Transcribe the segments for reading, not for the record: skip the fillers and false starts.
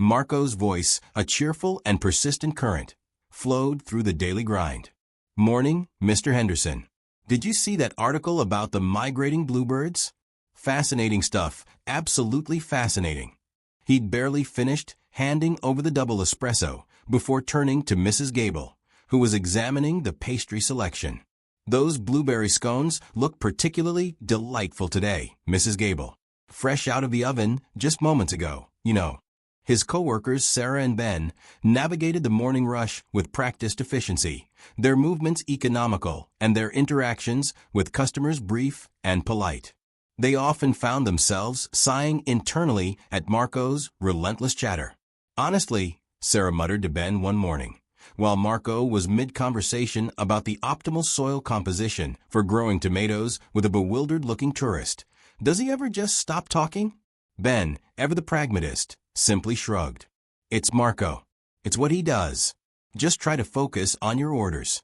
Marco's voice, a cheerful and persistent current, flowed through the daily grind. "Morning, Mr. Henderson. Did you see that article about the migrating bluebirds? Fascinating stuff, absolutely fascinating." He'd barely finished handing over the double espresso before turning to Mrs. Gable, who was examining the pastry selection. "Those blueberry scones look particularly delightful today, Mrs. Gable. Fresh out of the oven just moments ago, you know." His co-workers Sarah and Ben navigated the morning rush with practiced efficiency, their movements economical and their interactions with customers brief and polite. They often found themselves sighing internally at Marco's relentless chatter. "Honestly," Sarah muttered to Ben one morning, while Marco was mid-conversation about the optimal soil composition for growing tomatoes with a bewildered-looking tourist, "does he ever just stop talking?" Ben, ever the pragmatist, simply shrugged. "It's Marco. It's what he does. Just try to focus on your orders."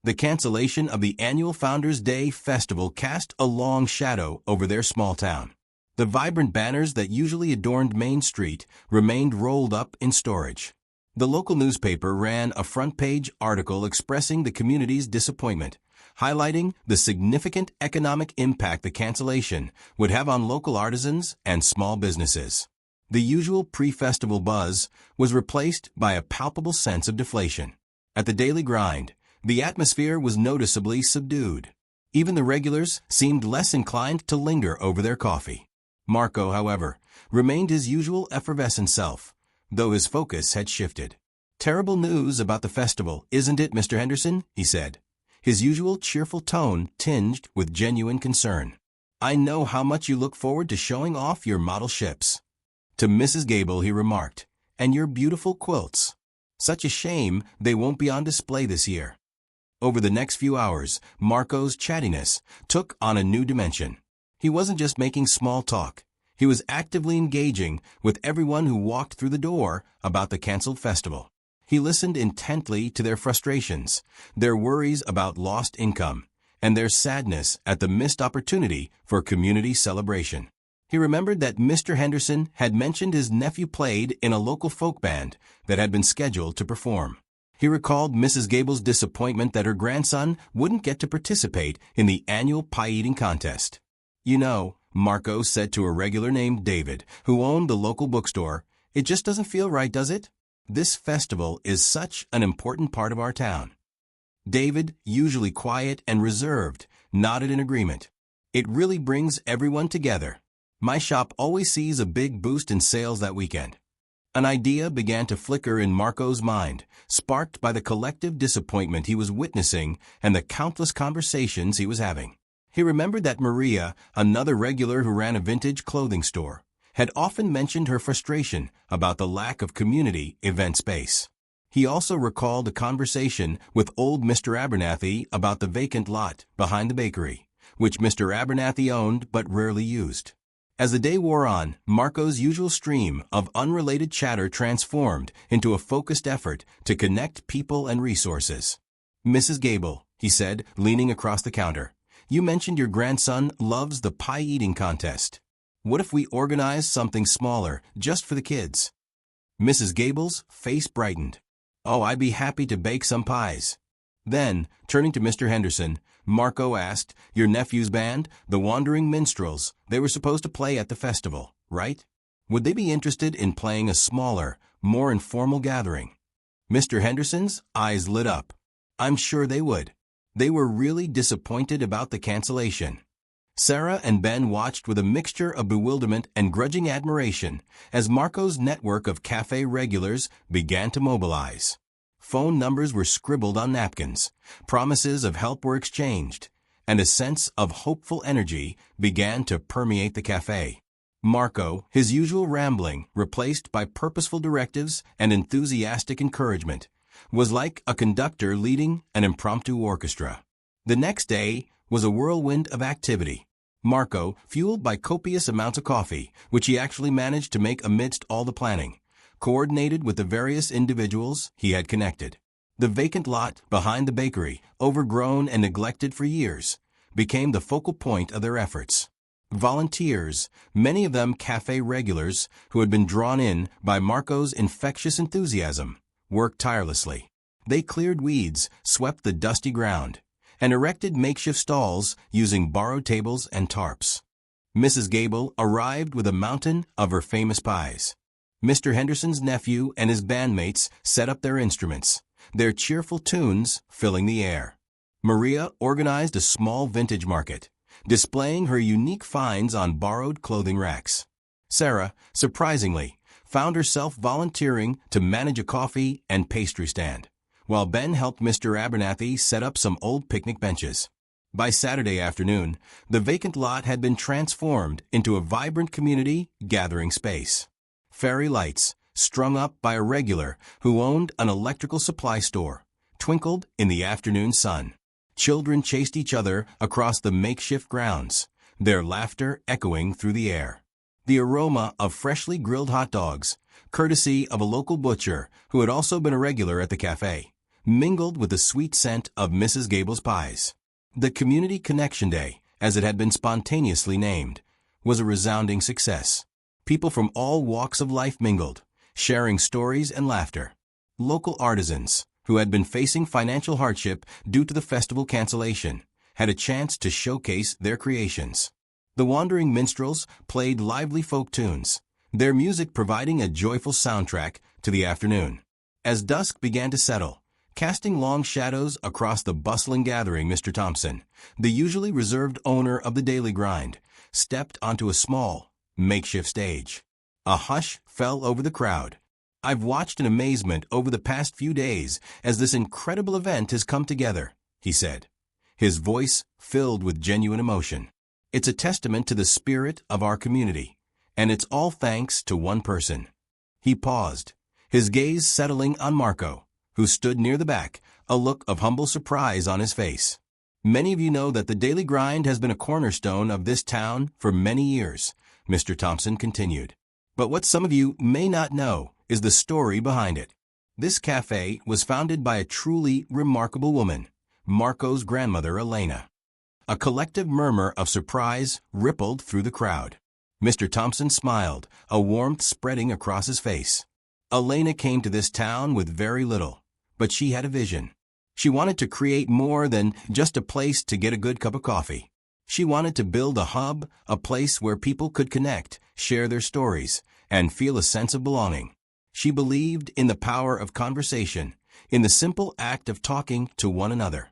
The cancellation of the annual Founders' Day festival cast a long shadow over their small town. The vibrant banners that usually adorned Main Street remained rolled up in storage. The local newspaper ran a front-page article expressing the community's disappointment, highlighting the significant economic impact the cancellation would have on local artisans and small businesses. The usual pre-festival buzz was replaced by a palpable sense of deflation. At the daily grind, the atmosphere was noticeably subdued. Even the regulars seemed less inclined to linger over their coffee. Marco, however, remained his usual effervescent self, though his focus had shifted. "Terrible news about the festival, isn't it, Mr. Henderson?" he said, his usual cheerful tone tinged with genuine concern. "I know how much you look forward to showing off your model ships." To Mrs. Gable he remarked, "And your beautiful quilts. Such a shame they won't be on display this year." Over the next few hours, Marco's chattiness took on a new dimension. He wasn't just making small talk. He was actively engaging with everyone who walked through the door about the canceled festival. He listened intently to their frustrations, their worries about lost income, and their sadness at the missed opportunity for community celebration. He remembered that Mr. Henderson had mentioned his nephew played in a local folk band that had been scheduled to perform. He recalled Mrs. Gable's disappointment that her grandson wouldn't get to participate in the annual pie-eating contest. "You know," Marco said to a regular named David, who owned the local bookstore, "it just doesn't feel right, does it? This festival is such an important part of our town." David, usually quiet and reserved, nodded in agreement. "It really brings everyone together. My shop always sees a big boost in sales that weekend." An idea began to flicker in Marco's mind, sparked by the collective disappointment he was witnessing and the countless conversations he was having. He remembered that Maria, another regular who ran a vintage clothing store, had often mentioned her frustration about the lack of community event space. He also recalled a conversation with old Mr. Abernathy about the vacant lot behind the bakery, which Mr. Abernathy owned but rarely used. As the day wore on, Marco's usual stream of unrelated chatter transformed into a focused effort to connect people and resources. "Mrs. Gable," he said, leaning across the counter, "you mentioned your grandson loves the pie-eating contest. What if we organize something smaller, just for the kids?" Mrs. Gable's face brightened. "Oh, I'd be happy to bake some pies." Then, turning to Mr. Henderson, Marco asked, "Your nephew's band, the Wandering Minstrels, they were supposed to play at the festival, right? Would they be interested in playing a smaller, more informal gathering?" Mr. Henderson's eyes lit up. "I'm sure they would." They were really disappointed about the cancellation. Sarah and Ben watched with a mixture of bewilderment and grudging admiration as Marco's network of cafe regulars began to mobilize. Phone numbers were scribbled on napkins, promises of help were exchanged, and a sense of hopeful energy began to permeate the cafe. Marco, his usual rambling replaced by purposeful directives and enthusiastic encouragement, was like a conductor leading an impromptu orchestra. The next day was a whirlwind of activity. Marco, fueled by copious amounts of coffee, which he actually managed to make amidst all the planning, coordinated with the various individuals he had connected. The vacant lot behind the bakery, overgrown and neglected for years, became the focal point of their efforts. Volunteers, many of them cafe regulars who had been drawn in by Marco's infectious enthusiasm, worked tirelessly. They cleared weeds, swept the dusty ground, and erected makeshift stalls using borrowed tables and tarps. Mrs. Gable arrived with a mountain of her famous pies. Mr. Henderson's nephew and his bandmates set up their instruments, their cheerful tunes filling the air. Maria organized a small vintage market, displaying her unique finds on borrowed clothing racks. Sarah, surprisingly, found herself volunteering to manage a coffee and pastry stand, while Ben helped Mr. Abernathy set up some old picnic benches. By Saturday afternoon, the vacant lot had been transformed into a vibrant community gathering space. Fairy lights, strung up by a regular who owned an electrical supply store, twinkled in the afternoon sun. Children chased each other across the makeshift grounds, their laughter echoing through the air. The aroma of freshly grilled hot dogs, courtesy of a local butcher who had also been a regular at the cafe, mingled with the sweet scent of Mrs. Gable's pies. The Community Connection Day, as it had been spontaneously named, was a resounding success. People from all walks of life mingled, sharing stories and laughter. Local artisans, who had been facing financial hardship due to the festival cancellation, had a chance to showcase their creations. The wandering minstrels played lively folk tunes, their music providing a joyful soundtrack to the afternoon. As dusk began to settle, casting long shadows across the bustling gathering, Mr. Thompson, the usually reserved owner of the Daily Grind, stepped onto a small, makeshift stage. A hush fell over the crowd. "I've watched in amazement over the past few days as this incredible event has come together," he said, his voice filled with genuine emotion. "It's a testament to the spirit of our community, and it's all thanks to one person." He paused, his gaze settling on Marco, who stood near the back, a look of humble surprise on his face. "Many of you know that the Daily Grind has been a cornerstone of this town for many years," Mr. Thompson continued. "But what some of you may not know is the story behind it. This cafe was founded by a truly remarkable woman, Marco's grandmother, Elena." A collective murmur of surprise rippled through the crowd. Mr. Thompson smiled, a warmth spreading across his face. Elena came to this town with very little, but she had a vision. She wanted to create more than just a place to get a good cup of coffee. She wanted to build a hub, a place where people could connect, share their stories, and feel a sense of belonging. She believed in the power of conversation, in the simple act of talking to one another.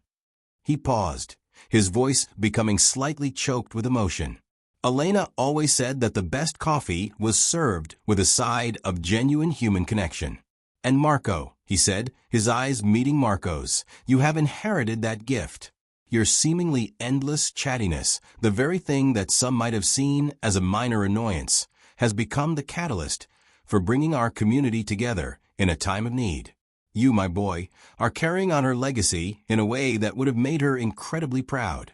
He paused, his voice becoming slightly choked with emotion. Elena always said that the best coffee was served with a side of genuine human connection. "And Marco," he said, his eyes meeting Marco's, "you have inherited that gift. Your seemingly endless chattiness, the very thing that some might have seen as a minor annoyance, has become the catalyst for bringing our community together in a time of need. You, my boy, are carrying on her legacy in a way that would have made her incredibly proud."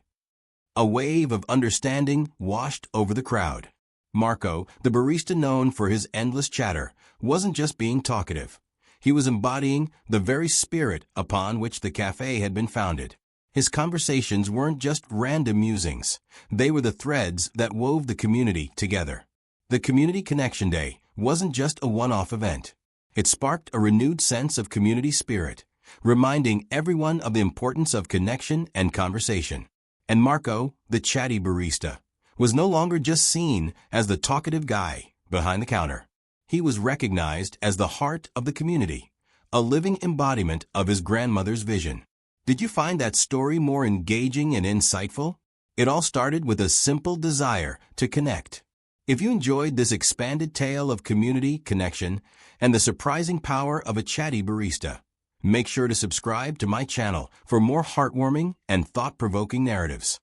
A wave of understanding washed over the crowd. Marco, the barista known for his endless chatter, wasn't just being talkative. He was embodying the very spirit upon which the cafe had been founded. His conversations weren't just random musings. They were the threads that wove the community together. The Community Connection Day wasn't just a one-off event. It sparked a renewed sense of community spirit, reminding everyone of the importance of connection and conversation. And Marco, the chatty barista, was no longer just seen as the talkative guy behind the counter. He was recognized as the heart of the community, a living embodiment of his grandmother's vision. Did you find that story more engaging and insightful? It all started with a simple desire to connect. If you enjoyed this expanded tale of community connection and the surprising power of a chatty barista, make sure to subscribe to my channel for more heartwarming and thought-provoking narratives.